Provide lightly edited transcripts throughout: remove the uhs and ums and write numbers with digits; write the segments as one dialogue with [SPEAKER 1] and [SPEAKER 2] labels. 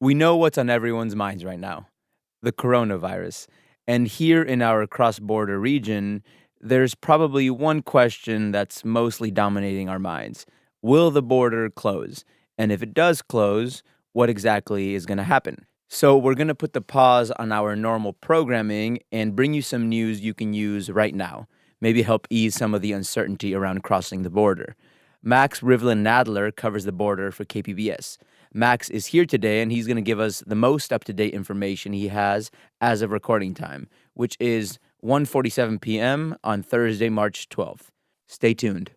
[SPEAKER 1] We know what's on everyone's minds right now, the coronavirus. And here in our cross border region, there's probably one question that's mostly dominating our minds. Will the border close? And if it does close, what exactly is going to happen? So, we're going to put the pause on our normal programming and bring you some news you can use right now. Maybe help ease some of the uncertainty around crossing the border. Max Rivlin-Nadler covers the border for KPBS. Max is here today, and he's going to give us the most up-to-date information he has as of recording time, which is 1:47 p.m. on Thursday, March 12th. Stay tuned.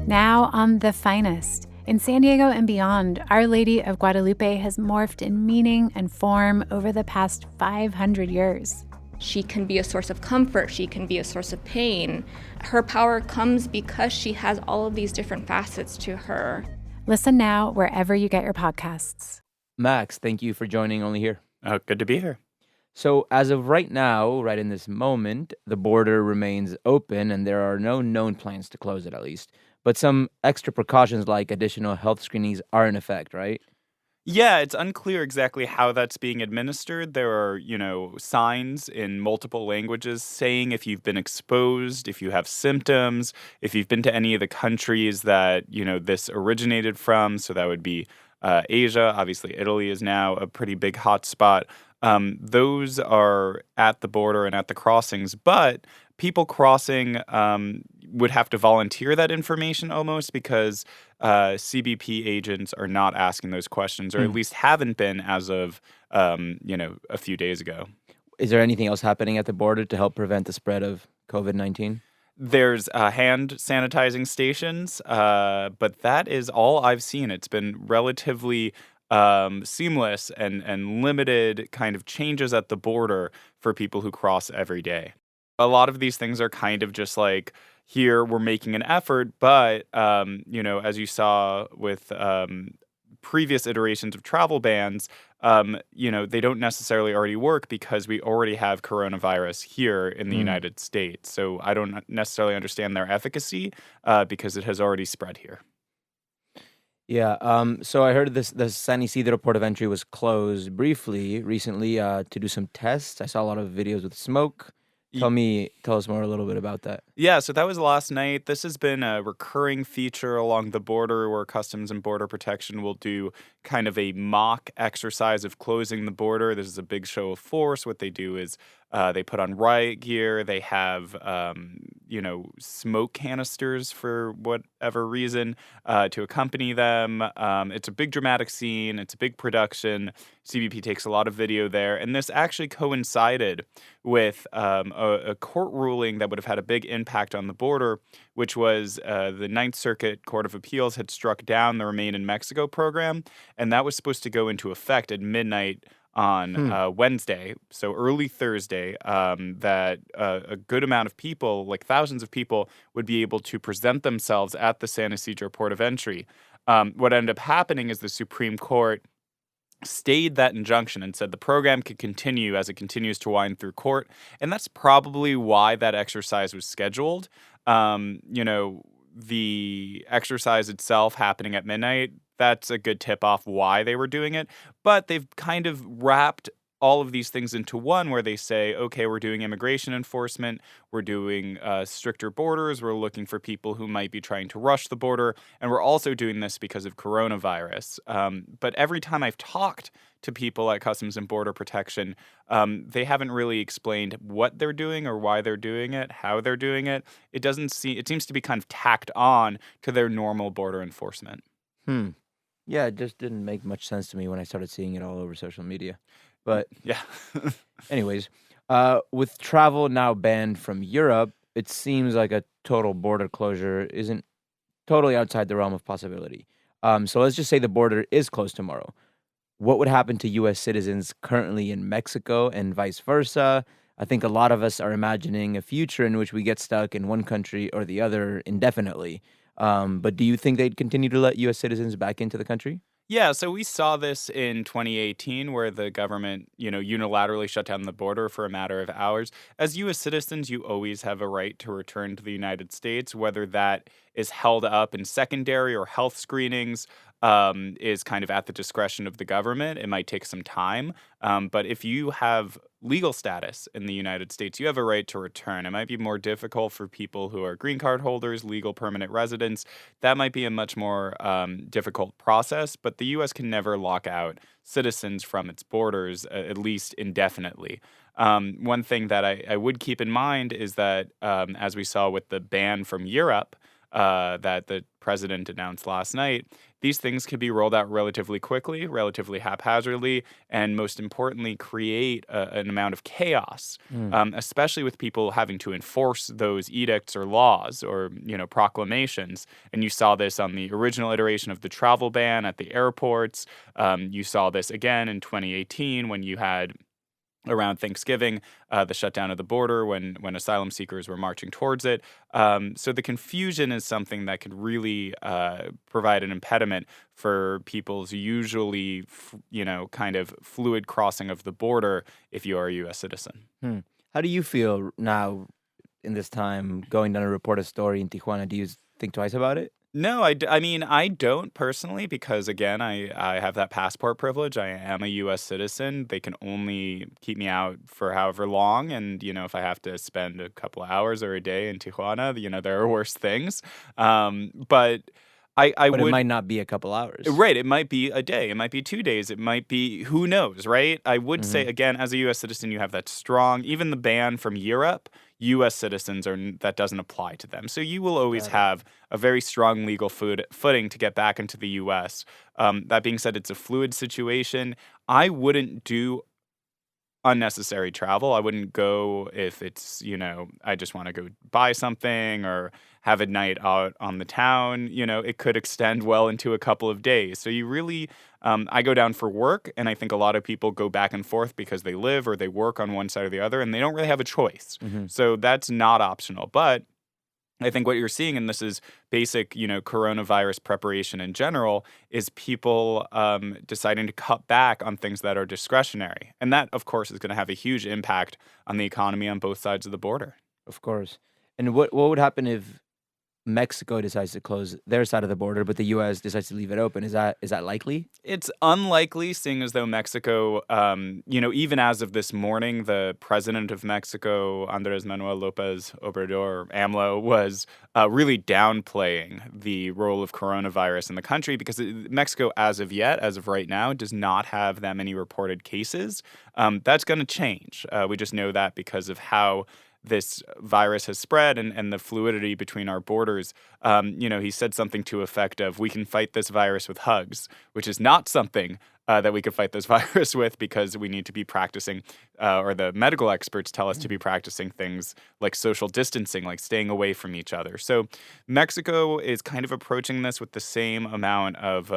[SPEAKER 2] Now on The Finest. In San Diego and beyond, Our Lady of Guadalupe has morphed in meaning and form over the past 500 years.
[SPEAKER 3] She can be a source of comfort. She can be a source of pain. Her power comes because she has all of these different facets to her.
[SPEAKER 2] Listen now wherever you get your podcasts.
[SPEAKER 1] Max, thank you for joining Only Here.
[SPEAKER 4] Good to be here.
[SPEAKER 1] So, as of right now, right in this moment, the border remains open and there are no known plans to close it, at least. But some extra precautions like additional health screenings are in effect, right?
[SPEAKER 4] Yeah, it's unclear exactly how that's being administered. There are, signs in multiple languages saying if you've been exposed, if you have symptoms, if you've been to any of the countries that, this originated from. So that would be Asia. Obviously, Italy is now a pretty big hotspot. Those are at the border and at the crossings, but people crossing would have to volunteer that information almost because CBP agents are not asking those questions, or at least haven't been as of, a few days ago.
[SPEAKER 1] Is there anything else happening at the border to help prevent the spread of COVID-19?
[SPEAKER 4] There's hand sanitizing stations, but that is all I've seen. It's been relatively seamless and limited kind of changes at the border for people who cross every day. A lot of these things are kind of just like, here we're making an effort, but as you saw with previous iterations of travel bans, they don't necessarily already work because we already have coronavirus here in the United States. So I don't necessarily understand their efficacy because it has already spread here.
[SPEAKER 1] Yeah, so I heard the San Isidro port of entry was closed briefly recently to do some tests. I saw a lot of videos with smoke. Tell us more a little bit about that.
[SPEAKER 4] Yeah, so that was last night. This has been a recurring feature along the border where Customs and Border Protection will do kind of a mock exercise of closing the border. This is a big show of force. What they do is they put on riot gear. They have, smoke canisters for whatever reason to accompany them. It's a big dramatic scene. It's a big production. CBP takes a lot of video there. And this actually coincided with a court ruling that would have had a big impact on the border, which was the Ninth Circuit Court of Appeals had struck down the Remain in Mexico program. And that was supposed to go into effect at midnight on Wednesday, so early Thursday, that a good amount of people, like thousands of people, would be able to present themselves at the San Isidro port of entry. What ended up happening is the Supreme Court stayed that injunction and said the program could continue as it continues to wind through court. And that's probably why that exercise was scheduled. The exercise itself happening at midnight, that's a good tip off why they were doing it. But they've kind of wrapped all of these things into one where they say, okay, we're doing immigration enforcement, we're doing stricter borders, we're looking for people who might be trying to rush the border, and we're also doing this because of coronavirus. But every time I've talked to people at Customs and Border Protection, they haven't really explained what they're doing or why they're doing it, how they're doing it. It seems to be kind of tacked on to their normal border enforcement.
[SPEAKER 1] Yeah, it just didn't make much sense to me when I started seeing it all over social media. But
[SPEAKER 4] yeah.
[SPEAKER 1] anyways, with travel now banned from Europe, it seems like a total border closure isn't totally outside the realm of possibility. So let's just say the border is closed tomorrow. What would happen to U.S. citizens currently in Mexico and vice versa? I think a lot of us are imagining a future in which we get stuck in one country or the other indefinitely. But do you think they'd continue to let U.S. citizens back into the country?
[SPEAKER 4] Yeah, so we saw this in 2018 where the government, unilaterally shut down the border for a matter of hours. As U.S. citizens, you always have a right to return to the United States, whether that is held up in secondary or health screenings. is kind of at the discretion of the government. It might take some time. But if you have legal status in the United States, you have a right to return. It might be more difficult for people who are green card holders, legal permanent residents. That might be a much more difficult process, but the U.S. can never lock out citizens from its borders, at least indefinitely. One thing that I would keep in mind is that, as we saw with the ban from Europe that the president announced last night, these things could be rolled out relatively quickly, relatively haphazardly, and most importantly, create an amount of chaos, especially with people having to enforce those edicts or laws or proclamations. And you saw this on the original iteration of the travel ban at the airports. You saw this again in 2018 when you had around Thanksgiving, the shutdown of the border when asylum seekers were marching towards it. So the confusion is something that could really provide an impediment for people's usually, kind of fluid crossing of the border if you are a U.S. citizen.
[SPEAKER 1] How do you feel now in this time going down to report a story in Tijuana? Do you think twice about it?
[SPEAKER 4] No, I mean, I don't personally because, again, I have that passport privilege. I am a U.S. citizen. They can only keep me out for however long. And, if I have to spend a couple of hours or a day in Tijuana, there are worse things. But
[SPEAKER 1] But it might not be a couple hours.
[SPEAKER 4] Right. It might be a day. It might be 2 days. It might be who knows, right? I would say, again, as a U.S. citizen, you have that strong, even the ban from Europe, U.S. citizens that doesn't apply to them. So you will always have a very strong legal footing to get back into the U.S. That being said, it's a fluid situation. I wouldn't do unnecessary travel. I wouldn't go if it's, I just want to go buy something or have a night out on the town. It could extend well into a couple of days. So you really, I go down for work, and I think a lot of people go back and forth because they live or they work on one side or the other, and they don't really have a choice. So that's not optional. But I think what you're seeing, and this is basic, coronavirus preparation in general, is people deciding to cut back on things that are discretionary. And that, of course, is going to have a huge impact on the economy on both sides of the border.
[SPEAKER 1] Of course. And what would happen if Mexico decides to close their side of the border, but the U.S. decides to leave it open? Is that likely?
[SPEAKER 4] It's unlikely, seeing as though Mexico, even as of this morning, the president of Mexico, Andres Manuel Lopez Obrador, AMLO, was really downplaying the role of coronavirus in the country because Mexico, as of right now, does not have that many reported cases. That's going to change. We just know that because of how this virus has spread and the fluidity between our borders. He said something to effect of, we can fight this virus with hugs, which is not something that we could fight this virus with because we need to be practicing, or the medical experts tell us to be practicing things like social distancing, like staying away from each other. So Mexico is kind of approaching this with the same amount of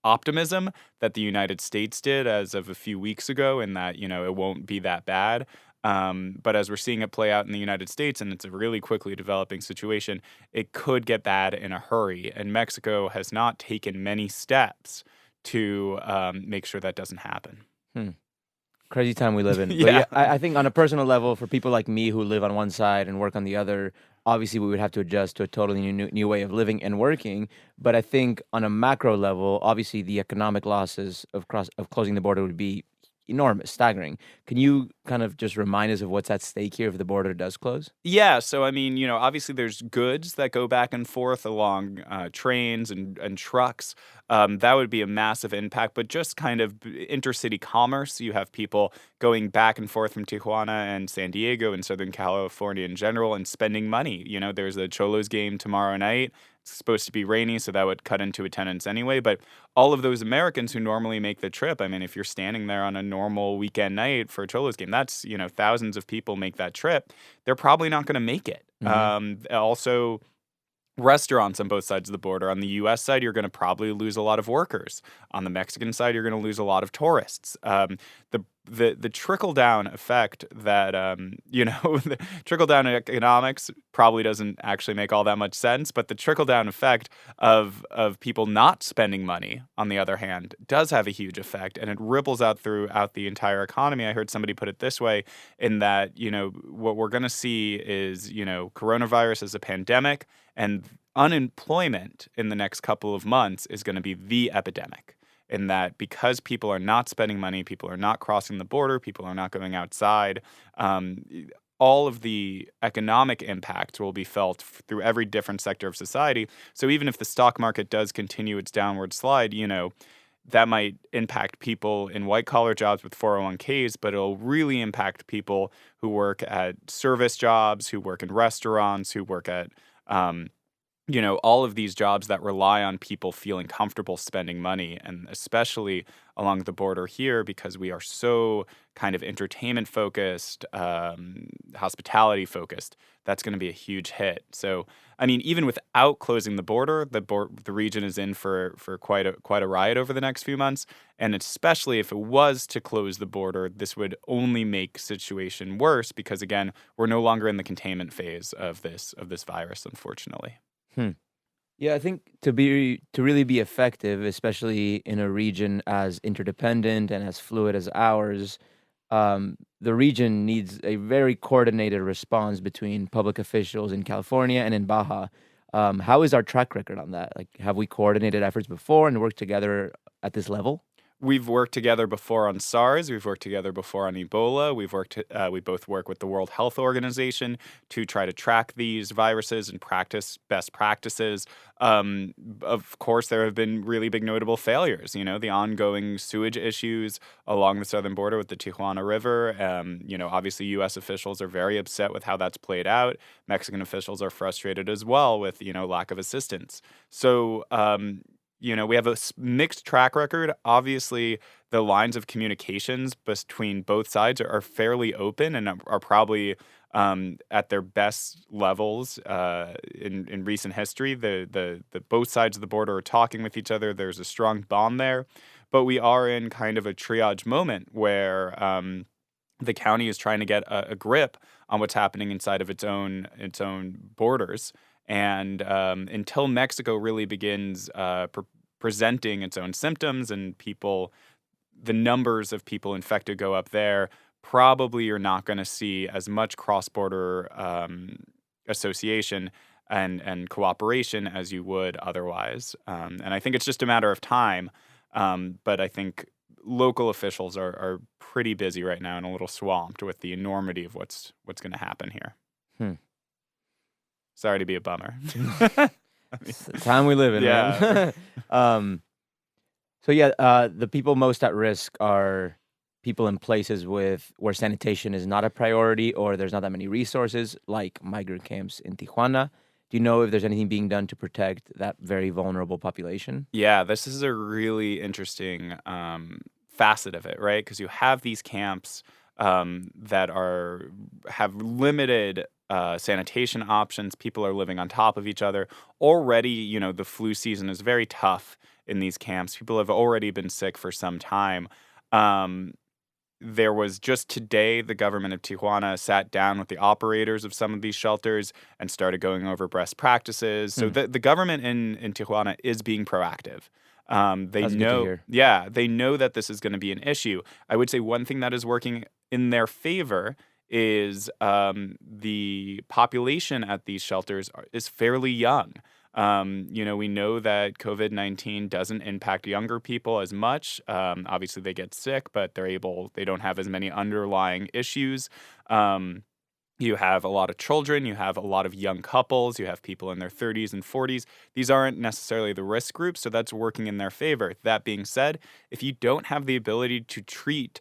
[SPEAKER 4] optimism that the United States did as of a few weeks ago, and that, it won't be that bad. But as we're seeing it play out in the United States, and it's a really quickly developing situation, it could get bad in a hurry. And Mexico has not taken many steps to make sure that doesn't happen.
[SPEAKER 1] Crazy time we live in.
[SPEAKER 4] Yeah.
[SPEAKER 1] But I think on a personal level, for people like me who live on one side and work on the other, obviously we would have to adjust to a totally new way of living and working. But I think on a macro level, obviously the economic losses of closing the border would be enormous, staggering. Can you kind of just remind us of what's at stake here if the border does close?
[SPEAKER 4] Yeah, so I mean, obviously there's goods that go back and forth along trains and trucks. That would be a massive impact, but just kind of intercity commerce. You have people going back and forth from Tijuana and San Diego and Southern California in general and spending money. There's a Cholos game tomorrow night. It's supposed to be rainy, so that would cut into attendance anyway. But all of those Americans who normally make the trip, I mean, if you're standing there on a normal weekend night for a Cholos game, that's, thousands of people make that trip. They're probably not going to make it. Also, restaurants on both sides of the border. On the U.S. side, you're going to probably lose a lot of workers. On the Mexican side, you're going to lose a lot of tourists. The trickle down effect that the trickle down economics probably doesn't actually make all that much sense, but the trickle down effect of people not spending money, on the other hand, does have a huge effect, and it ripples out throughout the entire economy. I heard somebody put it this way, in that what we're going to see is coronavirus as a pandemic, and unemployment in the next couple of months is going to be the epidemic. In that, because people are not spending money, people are not crossing the border, people are not going outside, um, all of the economic impacts will be felt through every different sector of society. So even if the stock market does continue its downward slide, that might impact people in white collar jobs with 401ks, but it'll really impact people who work at service jobs, who work in restaurants, who work at um, all of these jobs that rely on people feeling comfortable spending money, and especially along the border here, because we are so kind of entertainment focused, hospitality focused, that's going to be a huge hit. So, I mean, even without closing the border, the region is in for quite a ride over the next few months, and especially if it was to close the border, this would only make situation worse because again, we're no longer in the containment phase of this virus, unfortunately.
[SPEAKER 1] Hmm. Yeah, I think to really be effective, especially in a region as interdependent and as fluid as ours, the region needs a very coordinated response between public officials in California and in Baja. How is our track record on that? Like, have we coordinated efforts before and worked together at this level?
[SPEAKER 4] We've worked together before on SARS. We've worked together before on Ebola. We both work with the World Health Organization to try to track these viruses and practice best practices. Of course, there have been really big notable failures. The ongoing sewage issues along the southern border with the Tijuana River. Obviously, U.S. officials are very upset with how that's played out. Mexican officials are frustrated as well with lack of assistance. So. We have a mixed track record. Obviously, the lines of communications between both sides are fairly open and are probably at their best levels in recent history. The both sides of the border are talking with each other. There's a strong bond there, but we are in kind of a triage moment where the county is trying to get a grip on what's happening inside of its own borders. And until Mexico really begins presenting its own symptoms and the numbers of people infected go up there, probably you're not going to see as much cross-border association and cooperation as you would otherwise. And I think it's just a matter of time. But I think local officials are pretty busy right now and a little swamped with the enormity of what's going to happen here. Sorry to be a bummer.
[SPEAKER 1] It's the time we live in,
[SPEAKER 4] Yeah.
[SPEAKER 1] man. The people most at risk are people in places where sanitation is not a priority or there's not that many resources, like migrant camps in Tijuana. Do you know if there's anything being done to protect that very vulnerable population?
[SPEAKER 4] Yeah, this is a really interesting facet of it, right? Because you have these camps that have limited sanitation options. People are living on top of each other. Already, the flu season is very tough in these camps. People have already been sick for some time. There was just today, the government of Tijuana sat down with the operators of some of these shelters and started going over best practices. So the government in Tijuana is being proactive. They
[SPEAKER 1] That's good to
[SPEAKER 4] know,
[SPEAKER 1] hear.
[SPEAKER 4] yeah, they know that this is going to be an issue. I would say one thing that is working in their favor is the population at these shelters is fairly young. We know that COVID-19 doesn't impact younger people as much. Obviously, they get sick, but they don't have as many underlying issues. You have a lot of children, you have a lot of young couples, you have people in their 30s and 40s. These aren't necessarily the risk group, so that's working in their favor. That being said, if you don't have the ability to treat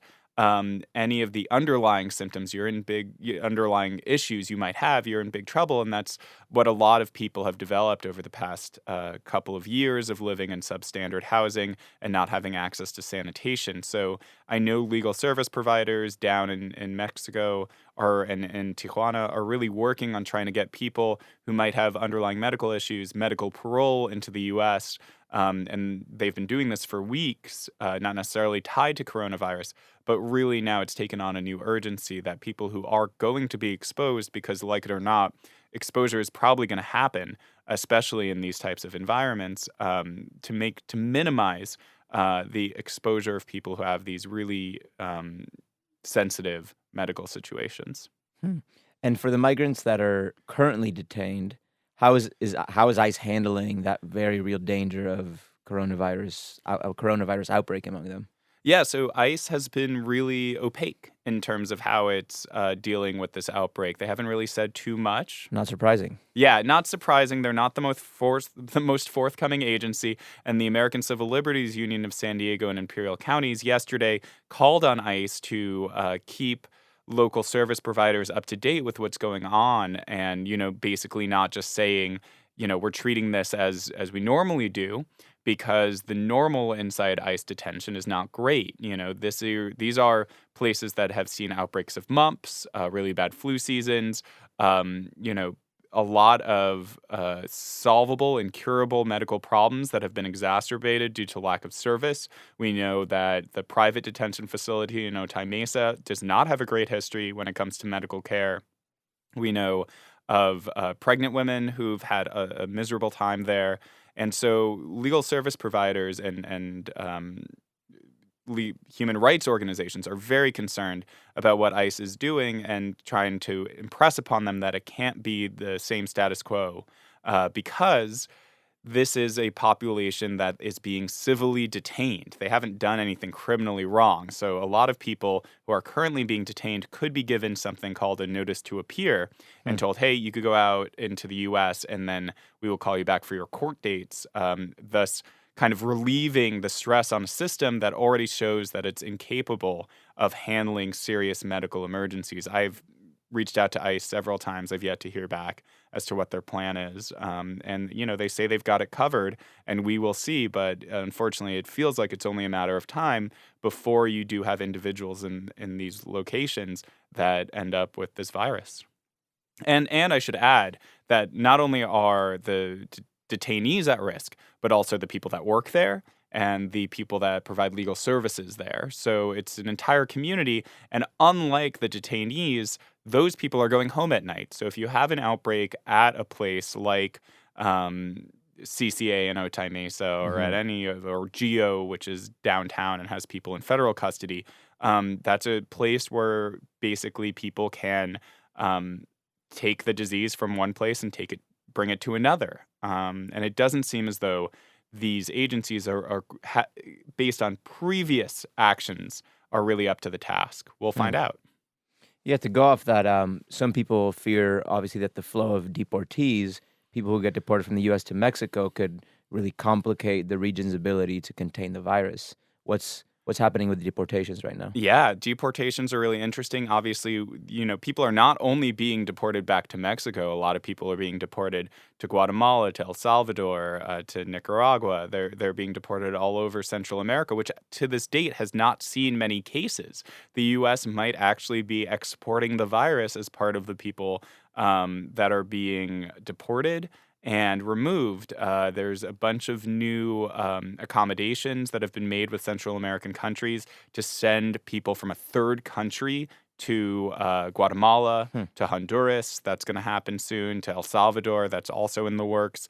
[SPEAKER 4] any of the underlying symptoms, underlying issues you might have, you're in big trouble. And that's what a lot of people have developed over the past couple of years of living in substandard housing and not having access to sanitation. So I know legal service providers down in Mexico and in Tijuana are really working on trying to get people who might have underlying medical issues, medical parole into the U.S., and they've been doing this for weeks, not necessarily tied to coronavirus, but really now it's taken on a new urgency that people who are going to be exposed, because like it or not, exposure is probably going to happen, especially in these types of environments, to minimize the exposure of people who have these really sensitive medical situations.
[SPEAKER 1] Hmm. And for the migrants that are currently detained, How is ICE handling that very real danger of coronavirus outbreak among them?
[SPEAKER 4] Yeah, so ICE has been really opaque in terms of how it's dealing with this outbreak. They haven't really said too much.
[SPEAKER 1] Not surprising.
[SPEAKER 4] Yeah, not surprising. They're not the most forthcoming agency. And the American Civil Liberties Union of San Diego and Imperial Counties yesterday called on ICE to keep local service providers up to date with what's going on, and basically not just saying we're treating this as we normally do, because the normal inside ICE detention is not great. These are places that have seen outbreaks of mumps, really bad flu seasons, um, you know, a lot of solvable and curable medical problems that have been exacerbated due to lack of service. We know that the private detention facility in Otay Mesa does not have a great history when it comes to medical care. We know of pregnant women who've had a miserable time there. And so legal service providers and human rights organizations are very concerned about what ICE is doing and trying to impress upon them that it can't be the same status quo, because this is a population that is being civilly detained. They haven't done anything criminally wrong. So a lot of people who are currently being detained could be given something called a notice to appear and told, hey, you could go out into the U.S. and then we will call you back for your court dates, thus kind of relieving the stress on a system that already shows that it's incapable of handling serious medical emergencies. I've reached out to ICE several times. I've yet to hear back as to what their plan is. And they say they've got it covered, and we will see. But unfortunately, it feels like it's only a matter of time before you do have individuals in these locations that end up with this virus. And I should add that not only are the detainees at risk, but also the people that work there and the people that provide legal services there. So it's an entire community. And unlike the detainees, those people are going home at night. So if you have an outbreak at a place like CCA in Otay Mesa, or at or GEO, which is downtown and has people in federal custody, that's a place where basically people can take the disease from one place and bring it to another. And it doesn't seem as though these agencies are based on previous actions, are really up to the task. We'll find out.
[SPEAKER 1] Yeah, to go off that, some people fear, obviously, that the flow of deportees, people who get deported from the U.S. to Mexico, could really complicate the region's ability to contain the virus. What's happening with deportations right now?
[SPEAKER 4] Yeah, deportations are really interesting. Obviously, people are not only being deported back to Mexico. A lot of people are being deported to Guatemala, to El Salvador, to Nicaragua. They're being deported all over Central America, which to this date has not seen many cases. The U.S. might actually be exporting the virus as part of the people that are being deported and removed. There's a bunch of new accommodations that have been made with Central American countries to send people from a third country to Guatemala, to Honduras. That's going to happen soon. To El Salvador. That's also in the works.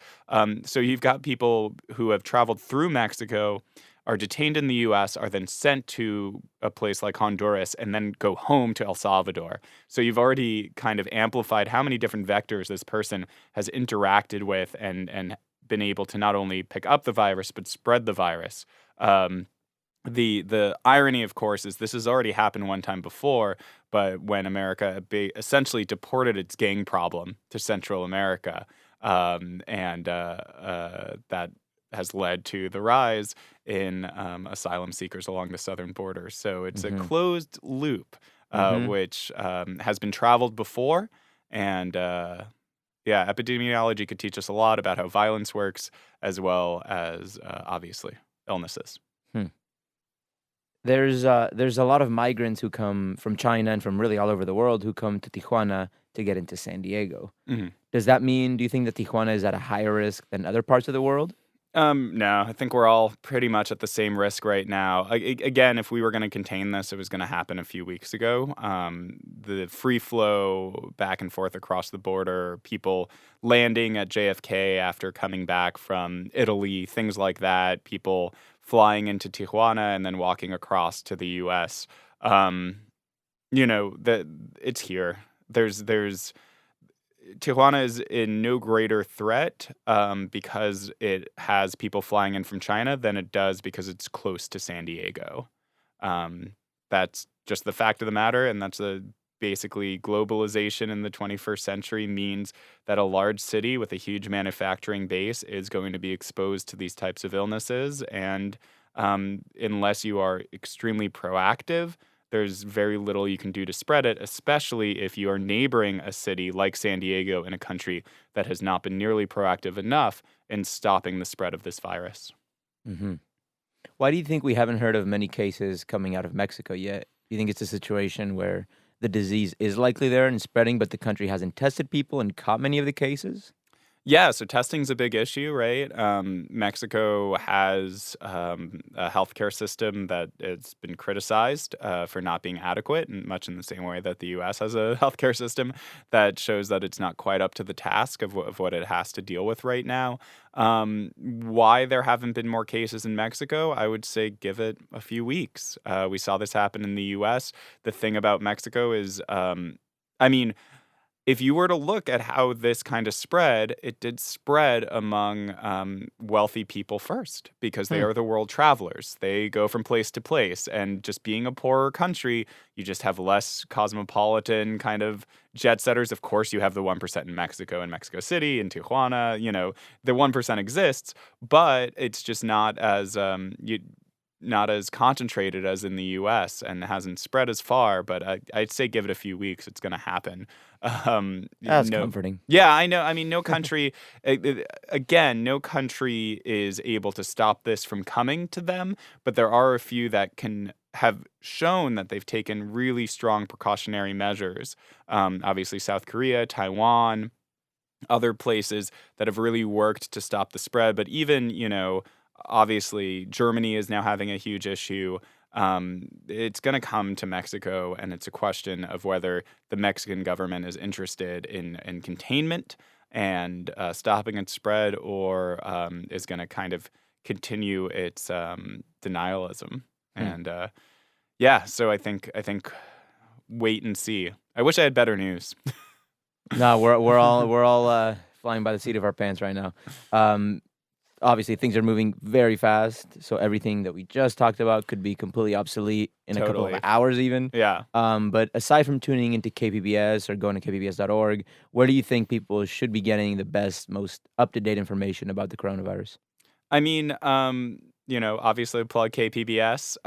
[SPEAKER 4] So you've got people who have traveled through Mexico, are detained in the U.S., are then sent to a place like Honduras, and then go home to El Salvador. So you've already kind of amplified how many different vectors this person has interacted with and been able to not only pick up the virus, but spread the virus. The irony, of course, is this has already happened one time before, but when America essentially deported its gang problem to Central America, and that has led to the rise in asylum seekers along the southern border. So it's a closed loop, which has been traveled before. And epidemiology could teach us a lot about how violence works, as well as, obviously, illnesses.
[SPEAKER 1] There's a lot of migrants who come from China and from really all over the world who come to Tijuana to get into San Diego. Do you think that Tijuana is at a higher risk than other parts of the world?
[SPEAKER 4] No, I think we're all pretty much at the same risk right now. Again, if we were going to contain this, it was going to happen a few weeks ago. The free flow back and forth across the border, people landing at JFK after coming back from Italy, things like that, people flying into Tijuana and then walking across to the U.S. It's here. There's Tijuana is in no greater threat because it has people flying in from China than it does because it's close to San Diego. Um, that's just the fact of the matter, and that's basically globalization in the 21st century means that a large city with a huge manufacturing base is going to be exposed to these types of illnesses, and unless you are extremely proactive, there's very little you can do to spread it, especially if you are neighboring a city like San Diego in a country that has not been nearly proactive enough in stopping the spread of this virus.
[SPEAKER 1] Hmm. Why do you think we haven't heard of many cases coming out of Mexico yet? Do you think it's a situation where the disease is likely there and spreading, but the country hasn't tested people and caught many of the cases?
[SPEAKER 4] Yeah, so testing's a big issue, right? Mexico has a healthcare system that has been criticized for not being adequate, and much in the same way that the U.S. has a healthcare system that shows that it's not quite up to the task of what it has to deal with right now. Why there haven't been more cases in Mexico, I would say give it a few weeks. We saw this happen in the U.S. The thing about Mexico is, I mean, if you were to look at how this kind of spread, it did spread among wealthy people first because they
[SPEAKER 1] Hmm.
[SPEAKER 4] are the world travelers. They go from place to place. And just being a poorer country, you just have less cosmopolitan kind of jet setters. Of course, you have the 1% in Mexico and Mexico City and Tijuana. The 1% exists, but it's just not as concentrated as in the U.S. and hasn't spread as far, but I'd say give it a few weeks. It's going to happen.
[SPEAKER 1] That's
[SPEAKER 4] No,
[SPEAKER 1] comforting.
[SPEAKER 4] yeah, I know. I mean, no country, again, no country is able to stop this from coming to them, but there are a few that can have shown that they've taken really strong precautionary measures. Obviously, South Korea, Taiwan, other places that have really worked to stop the spread. But even, obviously, Germany is now having a huge issue. It's going to come to Mexico, and it's a question of whether the Mexican government is interested in containment and stopping its spread, or is going to kind of continue its denialism.
[SPEAKER 1] Hmm.
[SPEAKER 4] And yeah, so I think wait and see. I wish I had better news.
[SPEAKER 1] No, we're all flying by the seat of our pants right now. Obviously, things are moving very fast, so everything that we just talked about could be completely obsolete in a couple of
[SPEAKER 4] Totally.
[SPEAKER 1] hours, even.
[SPEAKER 4] Yeah.
[SPEAKER 1] But aside from tuning into KPBS or going to kpbs.org, where do you think people should be getting the best, most up-to-date information about the coronavirus?
[SPEAKER 4] I mean, obviously plug KPBS.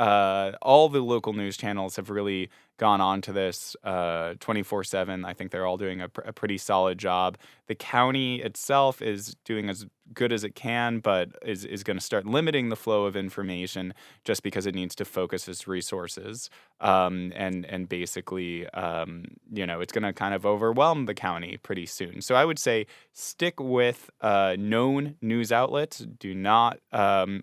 [SPEAKER 4] All the local news channels have really gone on to this 24/7. I think they're all doing a pretty solid job. The county itself is doing as good as it can, but is going to start limiting the flow of information just because it needs to focus its resources. And basically, it's going to kind of overwhelm the county pretty soon. So I would say stick with known news outlets. Do not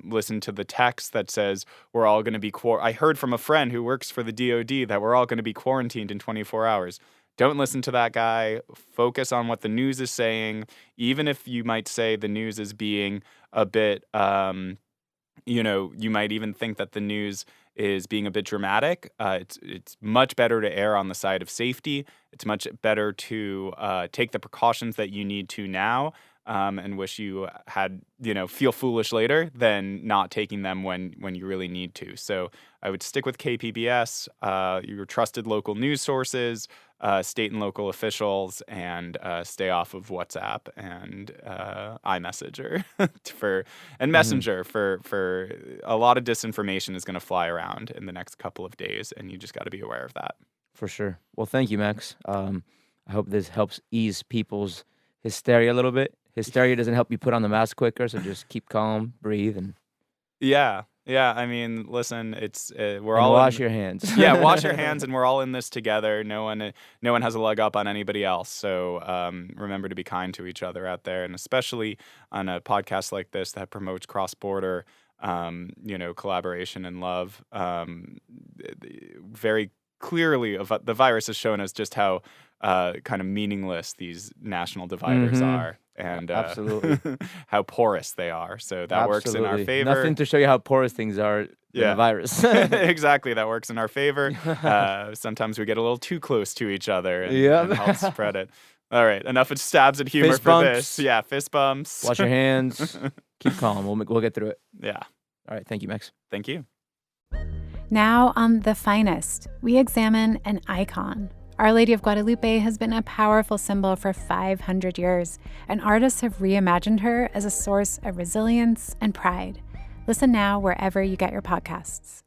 [SPEAKER 4] listen to the text that says we're all going to be I heard from a friend who works for the DoD that we're all going to be quarantined in 24 hours. Don't listen to that guy. Focus on what the news is saying. Even if you might say the news is being a bit, you might even think that the news is being a bit dramatic. It's much better to err on the side of safety. It's much better to take the precautions that you need to now, and wish you had, feel foolish later than not taking them when you really need to. So I would stick with KPBS, your trusted local news sources, state and local officials, and stay off of WhatsApp and iMessenger and Messenger for a lot of disinformation is going to fly around in the next couple of days, and you just got to be aware of that.
[SPEAKER 1] For sure. Well, thank you, Max. I hope this helps ease people's hysteria a little bit. Hysteria doesn't help you put on the mask quicker, so just keep calm, breathe, and
[SPEAKER 4] Yeah. I mean, listen, it's we're
[SPEAKER 1] and
[SPEAKER 4] all
[SPEAKER 1] wash your hands.
[SPEAKER 4] yeah, wash your hands, and we're all in this together. No one has a leg up on anybody else. So remember to be kind to each other out there, and especially on a podcast like this that promotes cross-border, collaboration and love. Very clearly, the virus has shown us just how kind of meaningless these national dividers are, and
[SPEAKER 1] Absolutely.
[SPEAKER 4] how porous they are. So that works in our
[SPEAKER 1] Absolutely.
[SPEAKER 4] favor.
[SPEAKER 1] Nothing to show you how porous things are than
[SPEAKER 4] Yeah.
[SPEAKER 1] the virus.
[SPEAKER 4] Exactly, that works in our favor. Sometimes we get a little too close to each other and help spread it. All right, enough of stabs at humor
[SPEAKER 1] Fist
[SPEAKER 4] for
[SPEAKER 1] bumps.
[SPEAKER 4] this. Yeah, fist bumps.
[SPEAKER 1] Wash your hands. Keep calm. We'll get through it.
[SPEAKER 4] Yeah,
[SPEAKER 1] All right. Thank you, Max.
[SPEAKER 4] thank you.
[SPEAKER 2] Now on The Finest, we examine an icon. Our Lady of Guadalupe has been a powerful symbol for 500 years, and artists have reimagined her as a source of resilience and pride. Listen now wherever you get your podcasts.